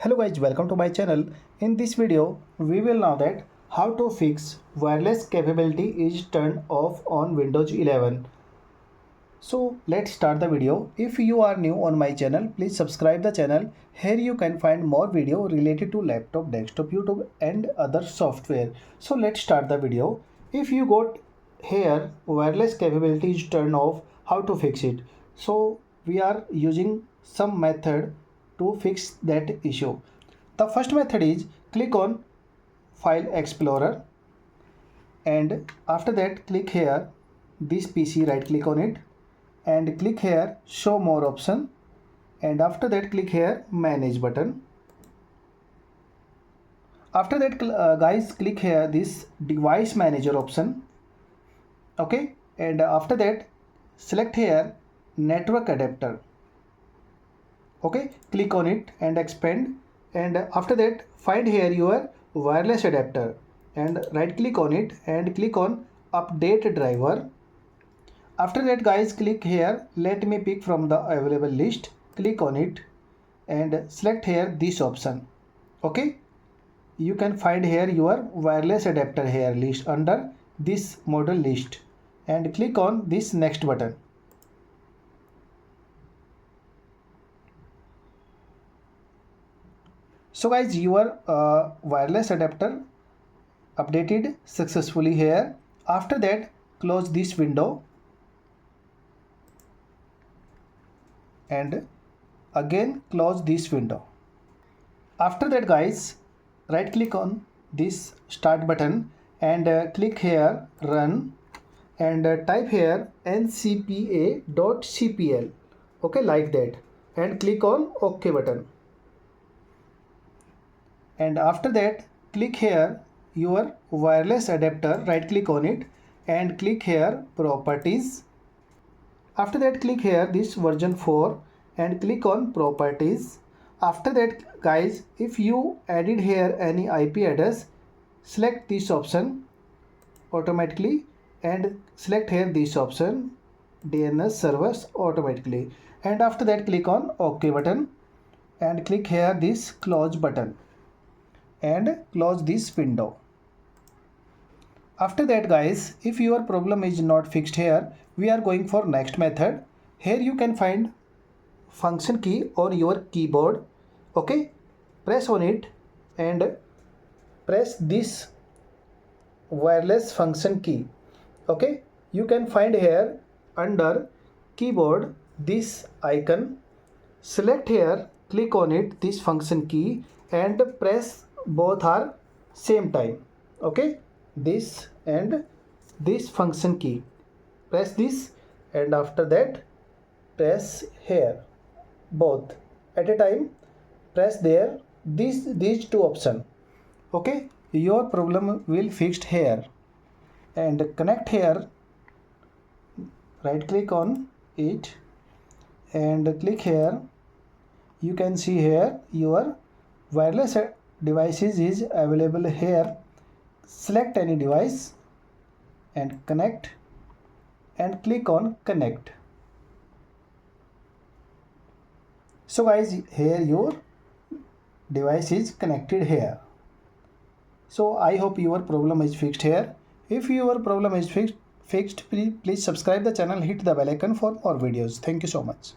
Hello guys, welcome to my channel. In this video, we will know that how to fix wireless capability is turned off on Windows 11. So let's start the video. If you are new on my channel, please subscribe the channel. Here you can find more video related to laptop, desktop, YouTube and other software. So let's start the video. If you got here wireless capability is turned off, how to fix it? So we are using some method to fix that issue. The first method is click on File Explorer and after that click here this PC, right click on it and click here Show More option and after that click here Manage button. After that guys, click here this Device Manager option, okay, and after that select here Network Adapter. Okay, click on it and expand and after that find here your wireless adapter and right click on it and click on update driver. After that guys, click here let me pick from the available list, click on it and select here this option. Okay, you can find here your wireless adapter here list under this model list and click on this next button. So guys, your wireless adapter updated successfully here. After that close this window and again close this window. After that guys, right click on this start button and click here run and type here ncpa.cpl, okay, like that, and click on OK button. And after that click here your wireless adapter, right click on it and click here properties. After that click here this version 4 and click on properties. After that guys, if you added here any IP address, select this option automatically and select here this option DNS servers automatically and after that click on OK button and click here this close button and close this window. After that guys, if your problem is not fixed here, we are going for next method. Here you can find function key on your keyboard, okay, press on it and press this wireless function key, okay. You can find here under keyboard this icon, select here, click on it this function key and press both are same time, okay, this and this function key, press this and after that press here both at a time, press there these two option, okay, your problem will fixed here and connect here, right click on it and click here, you can see here your wireless devices is available here, select any device and connect and click on connect. So guys, here your device is connected here. So I hope your problem is fixed here. If your problem is fixed, please subscribe the channel, hit the bell icon for more videos. Thank you so much.